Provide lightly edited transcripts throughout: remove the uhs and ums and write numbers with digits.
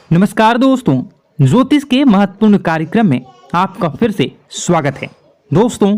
नमस्कार दोस्तों, ज्योतिष के महत्वपूर्ण कार्यक्रम में आपका फिर से स्वागत है। दोस्तों,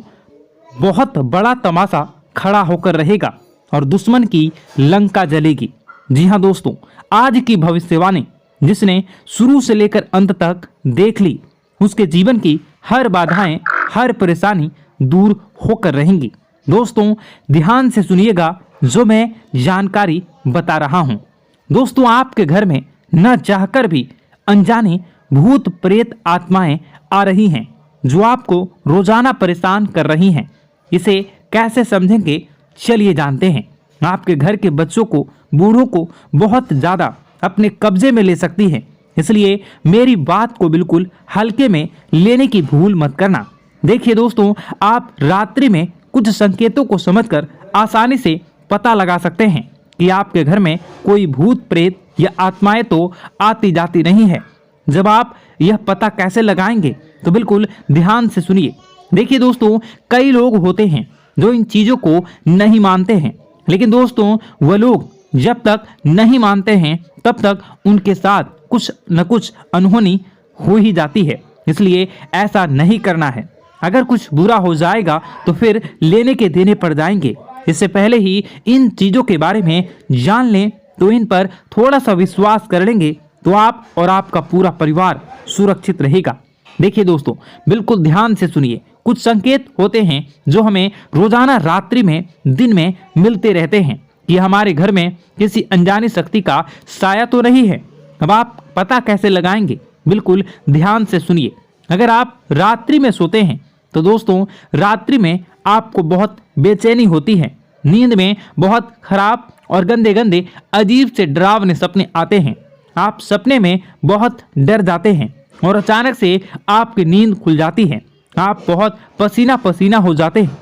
बहुत बड़ा तमाशा खड़ा होकर रहेगा और दुश्मन की लंका जलेगी। जी हाँ दोस्तों, आज की भविष्यवाणी जिसने शुरू से लेकर अंत तक देख ली, उसके जीवन की हर बाधाएं, हर परेशानी दूर होकर रहेंगी। दोस्तों, ध्यान से सुनिएगा जो मैं जानकारी बता रहा हूँ। दोस्तों, आपके घर में न चाहकर भी अनजाने भूत प्रेत आत्माएं आ रही हैं जो आपको रोजाना परेशान कर रही हैं। इसे कैसे समझेंगे, चलिए जानते हैं। आपके घर के बच्चों को, बूढ़ों को बहुत ज़्यादा अपने कब्जे में ले सकती है, इसलिए मेरी बात को बिल्कुल हल्के में लेने की भूल मत करना। देखिए दोस्तों, आप रात्रि में कुछ संकेतों को समझकर आसानी से पता लगा सकते हैं कि आपके घर में कोई भूत प्रेत या आत्माएं तो आती जाती नहीं है। जब आप यह पता कैसे लगाएंगे तो बिल्कुल ध्यान से सुनिए। देखिए दोस्तों, कई लोग होते हैं जो इन चीज़ों को नहीं मानते हैं, लेकिन दोस्तों वह लोग जब तक नहीं मानते हैं तब तक उनके साथ कुछ न कुछ अनहोनी हो ही जाती है। इसलिए ऐसा नहीं करना है। अगर कुछ बुरा हो जाएगा तो फिर लेने के देने पड़ जाएंगे। इससे पहले ही इन चीज़ों के बारे में जान लें तो इन पर थोड़ा सा विश्वास कर लेंगे तो आप और आपका पूरा परिवार सुरक्षित रहेगा। देखिए दोस्तों, बिल्कुल ध्यान से सुनिए। कुछ संकेत होते हैं जो हमें रोजाना रात्रि में, दिन में मिलते रहते हैं कि हमारे घर में किसी अनजानी शक्ति का साया तो नहीं है। अब आप पता कैसे लगाएंगे, बिल्कुल ध्यान से सुनिए। अगर आप रात्रि में सोते हैं तो दोस्तों रात्रि में आपको बहुत बेचैनी होती है। नींद में बहुत खराब और गंदे गंदे अजीब से डरावने सपने आते हैं। आप सपने में बहुत डर जाते हैं और अचानक से आपकी नींद खुल जाती है। आप बहुत पसीना पसीना हो जाते हैं।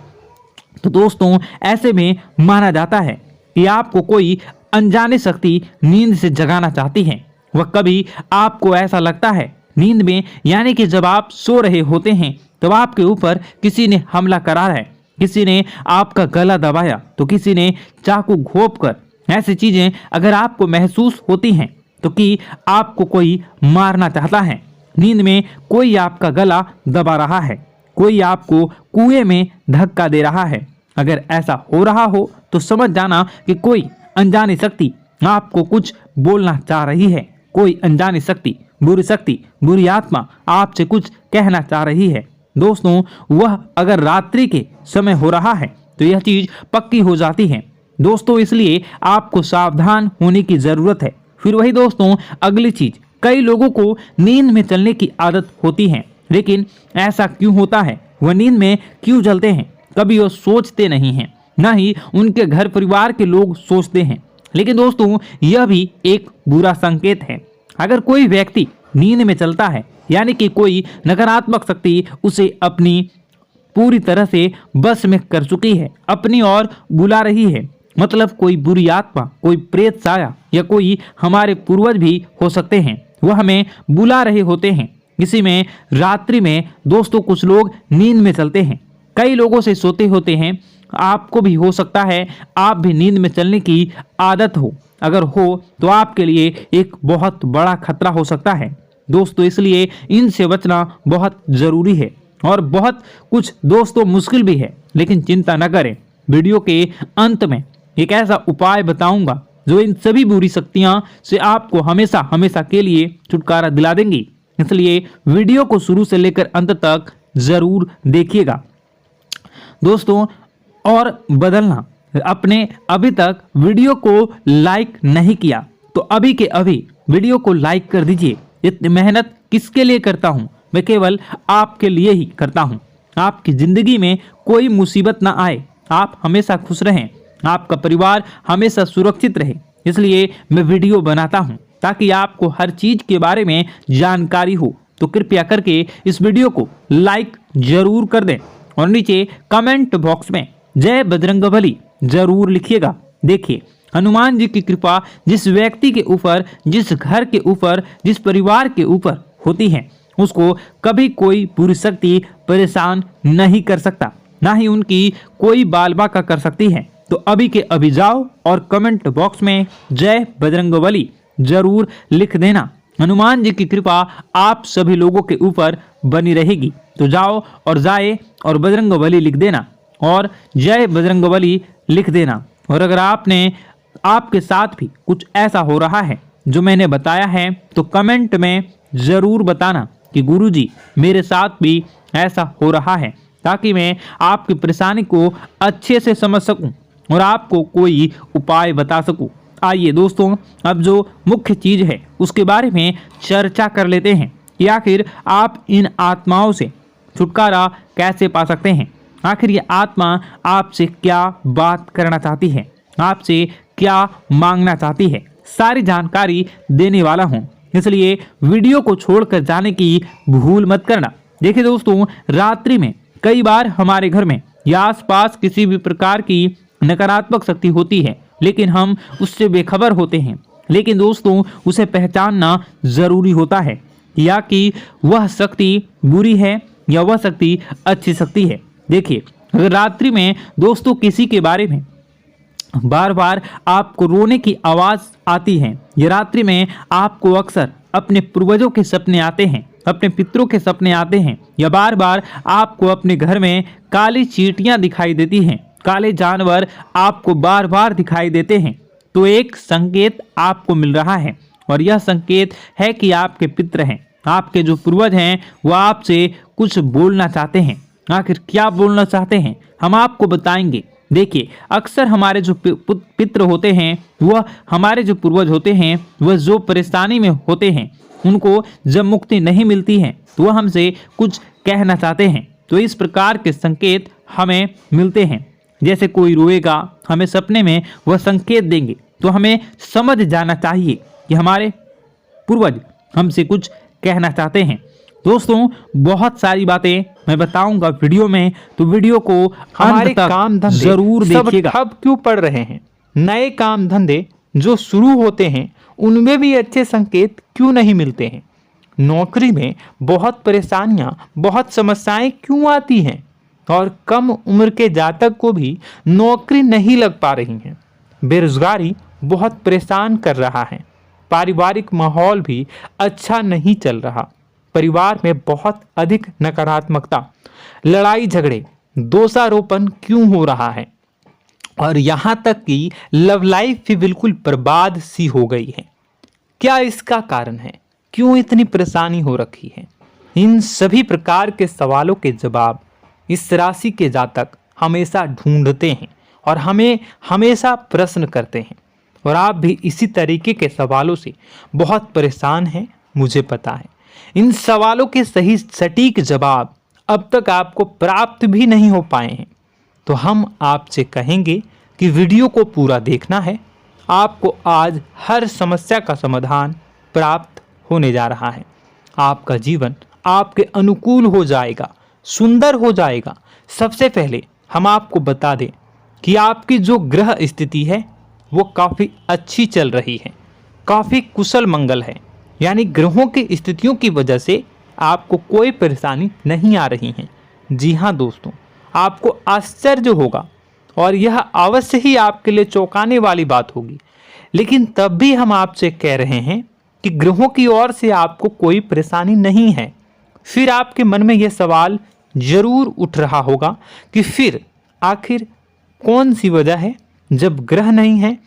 तो दोस्तों ऐसे में माना जाता है कि आपको कोई अनजाने शक्ति नींद से जगाना चाहती है। वह कभी आपको ऐसा लगता है नींद में, यानी कि जब आप सो रहे होते हैं तब आपके ऊपर किसी ने हमला करा है, किसी ने आपका गला दबाया तो किसी ने चाकू घोंपकर। ऐसी चीजें अगर आपको महसूस होती हैं तो कि आपको कोई मारना चाहता है, नींद में कोई आपका गला दबा रहा है, कोई आपको कुएं में धक्का दे रहा है, अगर ऐसा हो रहा हो तो समझ जाना कि कोई अनजानी शक्ति आपको कुछ बोलना चाह रही है। कोई अनजानी शक्ति, बुरी आत्मा आपसे कुछ कहना चाह रही है। दोस्तों, वह अगर रात्रि के समय हो रहा है तो यह चीज पक्की हो जाती है। दोस्तों, इसलिए आपको सावधान होने की जरूरत है। फिर वही दोस्तों, अगली चीज, कई लोगों को नींद में चलने की आदत होती है, लेकिन ऐसा क्यों होता है, वह नींद में क्यों चलते हैं, कभी वह सोचते नहीं हैं, न ही उनके घर परिवार के लोग सोचते हैं। लेकिन दोस्तों यह भी एक बुरा संकेत है। अगर कोई व्यक्ति नींद में चलता है, यानी कि कोई नकारात्मक शक्ति उसे अपनी पूरी तरह से बस में कर चुकी है, अपनी ओर बुला रही है। मतलब कोई बुरी आत्मा, कोई प्रेत साया या कोई हमारे पूर्वज भी हो सकते हैं, वह हमें बुला रहे होते हैं। इसी में रात्रि में दोस्तों कुछ लोग नींद में चलते हैं, कई लोगों से सोते होते हैं। आपको भी हो सकता है आप भी नींद में चलने की आदत हो। अगर हो तो आपके लिए एक बहुत बड़ा खतरा हो सकता है दोस्तों। इसलिए इनसे बचना बहुत ज़रूरी है और बहुत कुछ दोस्तों मुश्किल भी है, लेकिन चिंता न करें। वीडियो के अंत में एक ऐसा उपाय बताऊंगा जो इन सभी बुरी शक्तियां से आपको हमेशा हमेशा के लिए छुटकारा दिला देंगी। इसलिए वीडियो को शुरू से लेकर अंत तक जरूर देखिएगा दोस्तों। और बदलना, अपने अभी तक वीडियो को लाइक नहीं किया तो अभी के अभी वीडियो को लाइक कर दीजिए। इतनी मेहनत किसके लिए करता हूं, मैं केवल आपके लिए ही करता हूं। आपकी जिंदगी में कोई मुसीबत ना आए, आप हमेशा खुश रहें, आपका परिवार हमेशा सुरक्षित रहे। इसलिए मैं वीडियो बनाता हूं ताकि आपको हर चीज के बारे में जानकारी हो। तो कृपया करके इस वीडियो को लाइक जरूर कर दें और नीचे कमेंट बॉक्स में जय बजरंगबली जरूर लिखिएगा। देखिए, हनुमान जी की कृपा जिस व्यक्ति के ऊपर, जिस घर के ऊपर, जिस परिवार के ऊपर होती है, उसको कभी कोई बुरी शक्ति परेशान नहीं कर सकता, ना ही उनकी कोई बाल बाका कर सकती है। तो अभी के अभी जाओ और कमेंट बॉक्स में जय बजरंगबली जरूर लिख देना। हनुमान जी की कृपा आप सभी लोगों के ऊपर बनी रहेगी। तो जाओ और जाए और बजरंगबली लिख देना और जय बजरंगबली लिख देना। और अगर आपके साथ भी कुछ ऐसा हो रहा है जो मैंने बताया है तो कमेंट में ज़रूर बताना कि गुरुजी मेरे साथ भी ऐसा हो रहा है, ताकि मैं आपकी परेशानी को अच्छे से समझ सकूं और आपको कोई उपाय बता सकूं। आइए दोस्तों, अब जो मुख्य चीज़ है उसके बारे में चर्चा कर लेते हैं कि आखिर आप इन आत्माओं से छुटकारा कैसे पा सकते हैं। आखिर ये आत्मा आपसे क्या बात करना चाहती है, आपसे क्या मांगना चाहती है, सारी जानकारी देने वाला हूँ, इसलिए वीडियो को छोड़कर जाने की भूल मत करना। देखिए दोस्तों, रात्रि में कई बार हमारे घर में या आसपास किसी भी प्रकार की नकारात्मक शक्ति होती है, लेकिन हम उससे बेखबर होते हैं। लेकिन दोस्तों, उसे पहचानना जरूरी होता है या कि वह शक्ति बुरी है या वह शक्ति अच्छी शक्ति है। देखिए, अगर रात्रि में दोस्तों किसी के बारे में बार बार आपको रोने की आवाज़ आती है या रात्रि में आपको अक्सर अपने पूर्वजों के सपने आते हैं, अपने पितरों के सपने आते हैं, या बार बार आपको अपने घर में काली चींटियां दिखाई देती हैं, काले जानवर आपको बार बार दिखाई देते हैं, तो एक संकेत आपको मिल रहा है। और यह संकेत है कि आपके पितर हैं, आपके जो पूर्वज हैं, वो आपसे कुछ बोलना चाहते हैं। आखिर क्या बोलना चाहते हैं हम आपको बताएंगे। देखिए, अक्सर हमारे जो पितृ होते हैं, वह हमारे जो पूर्वज होते हैं, वह जो परेशानी में होते हैं, उनको जब मुक्ति नहीं मिलती है तो वह हमसे कुछ कहना चाहते हैं। तो इस प्रकार के संकेत हमें मिलते हैं। जैसे कोई रोएगा, हमें सपने में वह संकेत देंगे, तो हमें समझ जाना चाहिए कि हमारे पूर्वज हमसे कुछ कहना चाहते हैं। दोस्तों, बहुत सारी बातें मैं बताऊंगा वीडियो में, तो वीडियो को हमारे काम धंधे जरूर देखिएगा। ठप क्यों पड़ रहे हैं? नए काम धंधे जो शुरू होते हैं उनमें भी अच्छे संकेत क्यों नहीं मिलते हैं? नौकरी में बहुत परेशानियां, बहुत समस्याएं क्यों आती हैं? और कम उम्र के जातक को भी नौकरी नहीं लग पा रही हैं। बेरोजगारी बहुत परेशान कर रहा है। पारिवारिक माहौल भी अच्छा नहीं चल रहा। परिवार में बहुत अधिक नकारात्मकता, लड़ाई झगड़े, दोषारोपण क्यों हो रहा है? और यहाँ तक कि लव लाइफ भी बिल्कुल बर्बाद सी हो गई है। क्या इसका कारण है? क्यों इतनी परेशानी हो रखी है? इन सभी प्रकार के सवालों के जवाब इस राशि के जातक हमेशा ढूंढते हैं और हमें हमेशा प्रश्न करते हैं। और आप भी इसी तरीके के सवालों से बहुत परेशान हैं, मुझे पता है। इन सवालों के सही सटीक जवाब अब तक आपको प्राप्त भी नहीं हो पाए हैं, तो हम आपसे कहेंगे कि वीडियो को पूरा देखना है। आपको आज हर समस्या का समाधान प्राप्त होने जा रहा है। आपका जीवन आपके अनुकूल हो जाएगा, सुंदर हो जाएगा। सबसे पहले हम आपको बता दें कि आपकी जो ग्रह स्थिति है वो काफ़ी अच्छी चल रही है, काफ़ी कुशल मंगल है। यानी ग्रहों की स्थितियों की वजह से आपको कोई परेशानी नहीं आ रही है। जी हाँ दोस्तों, आपको आश्चर्य होगा और यह अवश्य ही आपके लिए चौंकाने वाली बात होगी। लेकिन तब भी हम आपसे कह रहे हैं कि ग्रहों की ओर से आपको कोई परेशानी नहीं है। फिर आपके मन में यह सवाल जरूर उठ रहा होगा कि फिर आखिर कौन सी वजह है? जब ग्रह नहीं है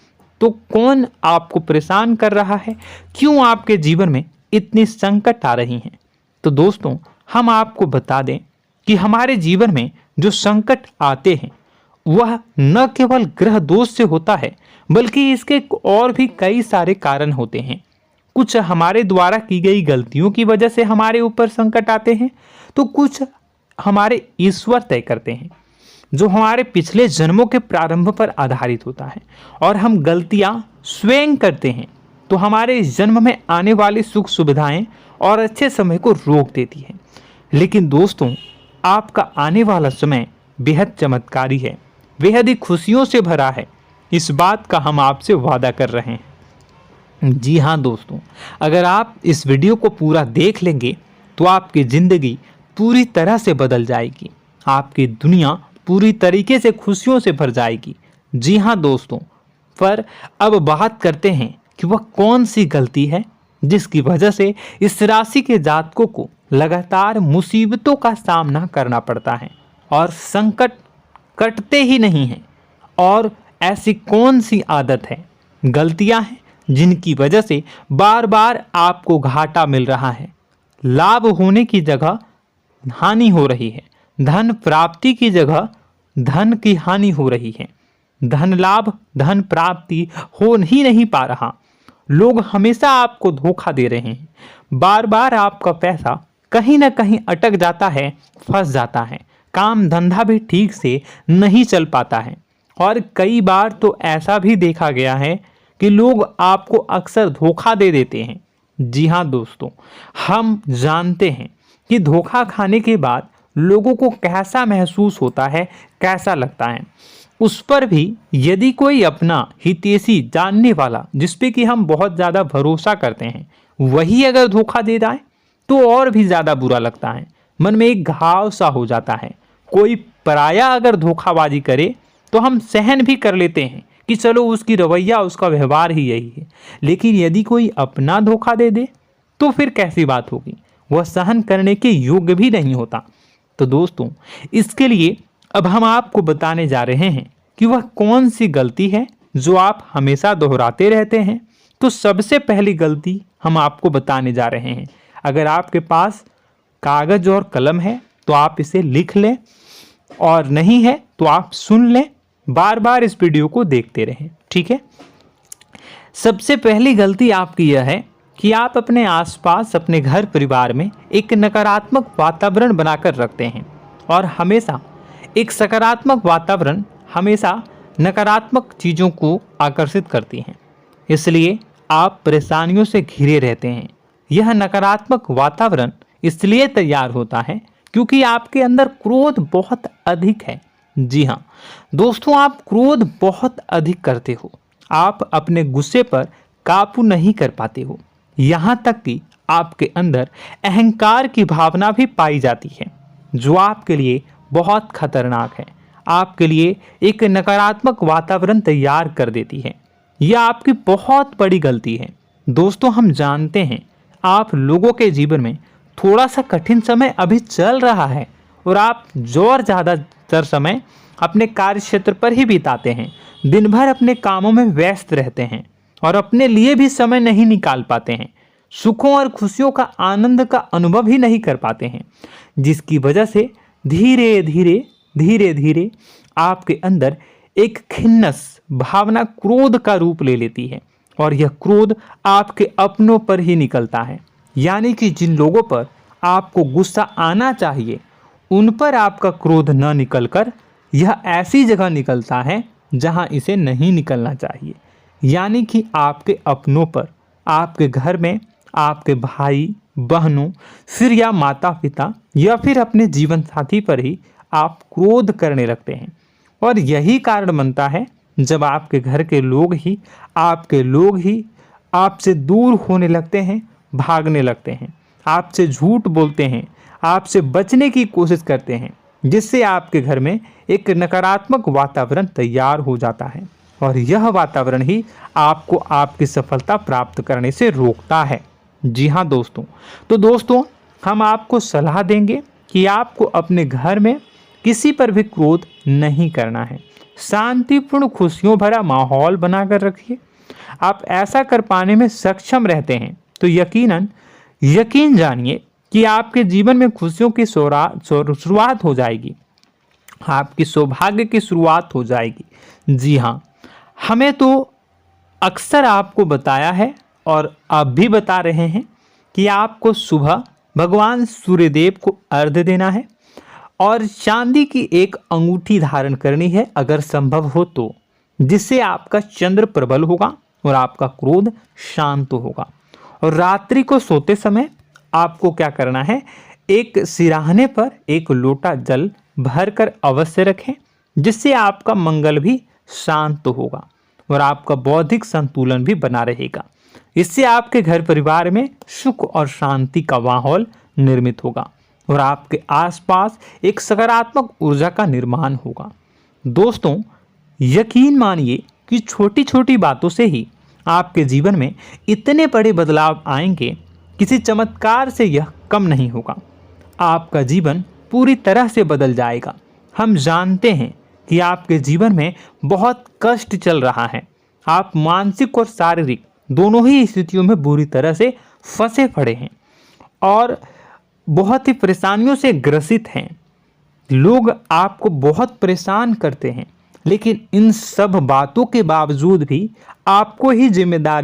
तो कौन आपको परेशान कर रहा है? क्यों आपके जीवन में इतनी संकट आ रही हैं? तो दोस्तों, हम आपको बता दें कि हमारे जीवन में जो संकट आते हैं वह न केवल ग्रह दोष से होता है, बल्कि इसके और भी कई सारे कारण होते हैं। कुछ हमारे द्वारा की गई गलतियों की वजह से हमारे ऊपर संकट आते हैं, तो कुछ हमारे ईश्वर तय करते हैं, जो हमारे पिछले जन्मों के प्रारंभ पर आधारित होता है। और हम गलतियां स्वयं करते हैं तो हमारे इस जन्म में आने वाली सुख सुविधाएं और अच्छे समय को रोक देती है। लेकिन दोस्तों, आपका आने वाला समय बेहद चमत्कारी है, बेहद ही खुशियों से भरा है। इस बात का हम आपसे वादा कर रहे हैं। जी हाँ दोस्तों, अगर आप इस वीडियो को पूरा देख लेंगे तो आपकी ज़िंदगी पूरी तरह से बदल जाएगी। आपकी दुनिया पूरी तरीके से खुशियों से भर जाएगी। जी हाँ दोस्तों, पर अब बात करते हैं कि वह कौन सी गलती है जिसकी वजह से इस राशि के जातकों को लगातार मुसीबतों का सामना करना पड़ता है और संकट कटते ही नहीं हैं। और ऐसी कौन सी आदत है, गलतियां हैं जिनकी वजह से बार बार आपको घाटा मिल रहा है, लाभ होने की जगह हानि हो रही है, धन प्राप्ति की जगह धन की हानि हो रही है, धन लाभ धन प्राप्ति हो ही नहीं पा रहा, लोग हमेशा आपको धोखा दे रहे हैं, बार बार आपका पैसा कहीं ना कहीं अटक जाता है, फंस जाता है, काम धंधा भी ठीक से नहीं चल पाता है। और कई बार तो ऐसा भी देखा गया है कि लोग आपको अक्सर धोखा दे देते हैं। जी हाँ दोस्तों, हम जानते हैं कि धोखा खाने के बाद लोगों को कैसा महसूस होता है, कैसा लगता है। उस पर भी यदि कोई अपना हितैषी जानने वाला, जिस पे कि हम बहुत ज़्यादा भरोसा करते हैं, वही अगर धोखा दे जाए तो और भी ज़्यादा बुरा लगता है, मन में एक घाव सा हो जाता है। कोई पराया अगर धोखाबाजी करे तो हम सहन भी कर लेते हैं कि चलो उसकी रवैया, उसका व्यवहार ही यही है। लेकिन यदि कोई अपना धोखा दे दे तो फिर कैसी बात होगी, वह सहन करने के योग्य भी नहीं होता। तो दोस्तों, इसके लिए अब हम आपको बताने जा रहे हैं कि वह कौन सी गलती है जो आप हमेशा दोहराते रहते हैं। तो सबसे पहली गलती हम आपको बताने जा रहे हैं। अगर आपके पास कागज और कलम है तो आप इसे लिख लें, और नहीं है तो आप सुन लें, बार बार इस वीडियो को देखते रहें, ठीक है। सबसे पहली गलती आपकी यह है कि आप अपने आसपास, अपने घर परिवार में एक नकारात्मक वातावरण बनाकर रखते हैं, और हमेशा एक सकारात्मक वातावरण हमेशा नकारात्मक चीज़ों को आकर्षित करती हैं। इसलिए आप परेशानियों से घिरे रहते हैं। यह नकारात्मक वातावरण इसलिए तैयार होता है क्योंकि आपके अंदर क्रोध बहुत अधिक है। जी हाँ दोस्तों, आप क्रोध बहुत अधिक करते हो। आप अपने गुस्से पर काबू नहीं कर पाते हो। यहाँ तक कि आपके अंदर अहंकार की भावना भी पाई जाती है, जो आपके लिए बहुत खतरनाक है, आपके लिए एक नकारात्मक वातावरण तैयार कर देती है। यह आपकी बहुत बड़ी गलती है। दोस्तों, हम जानते हैं आप लोगों के जीवन में थोड़ा सा कठिन समय अभी चल रहा है और आप जोर ज़्यादातर समय अपने कार्य क्षेत्र पर ही बिताते हैं, दिन भर अपने कामों में व्यस्त रहते हैं और अपने लिए भी समय नहीं निकाल पाते हैं, सुखों और खुशियों का आनंद का अनुभव ही नहीं कर पाते हैं, जिसकी वजह से धीरे धीरे आपके अंदर एक खिन्नस भावना क्रोध का रूप ले लेती है। और यह क्रोध आपके अपनों पर ही निकलता है, यानी कि जिन लोगों पर आपको गुस्सा आना चाहिए उन पर आपका क्रोध न निकलकर यह ऐसी जगह निकलता है जहां इसे नहीं निकलना चाहिए, यानी कि आपके अपनों पर, आपके घर में, आपके भाई बहनों, फिर या माता पिता या फिर अपने जीवन साथी पर ही आप क्रोध करने लगते हैं। और यही कारण बनता है जब आपके घर के लोग ही आपसे दूर होने लगते हैं, भागने लगते हैं, आपसे झूठ बोलते हैं, आपसे बचने की कोशिश करते हैं, जिससे आपके घर में एक नकारात्मक वातावरण तैयार हो जाता है। और यह वातावरण ही आपको आपकी सफलता प्राप्त करने से रोकता है। जी हाँ दोस्तों, तो दोस्तों हम आपको सलाह देंगे कि आपको अपने घर में किसी पर भी क्रोध नहीं करना है। शांतिपूर्ण खुशियों भरा माहौल बनाकर रखिए। आप ऐसा कर पाने में सक्षम रहते हैं तो यकीन जानिए कि आपके जीवन में खुशियों की शुरुआत हो जाएगी, आपकी सौभाग्य की शुरुआत हो जाएगी। जी हाँ, हमें तो अक्सर आपको बताया है और आप भी बता रहे हैं कि आपको सुबह भगवान सूर्यदेव को अर्घ्य देना है और चांदी की एक अंगूठी धारण करनी है अगर संभव हो तो, जिससे आपका चंद्र प्रबल होगा और आपका क्रोध शांत होगा। और रात्रि को सोते समय आपको क्या करना है, एक सिराहने पर एक लोटा जल भरकर अवश्य रखें, जिससे आपका मंगल भी शांत होगा और आपका बौद्धिक संतुलन भी बना रहेगा। इससे आपके घर परिवार में सुख और शांति का माहौल निर्मित होगा और आपके आसपास एक सकारात्मक ऊर्जा का निर्माण होगा। दोस्तों, यकीन मानिए कि छोटी छोटी बातों से ही आपके जीवन में इतने बड़े बदलाव आएंगे, किसी चमत्कार से यह कम नहीं होगा। आपका जीवन पूरी तरह से बदल जाएगा। हम जानते हैं कि आपके जीवन में बहुत कष्ट चल रहा है। आप मानसिक और शारीरिक दोनों ही स्थितियों में बुरी तरह से फंसे पड़े हैं और बहुत ही परेशानियों से ग्रसित हैं। लोग आपको बहुत परेशान करते हैं, लेकिन इन सब बातों के बावजूद भी आपको ही जिम्मेदारी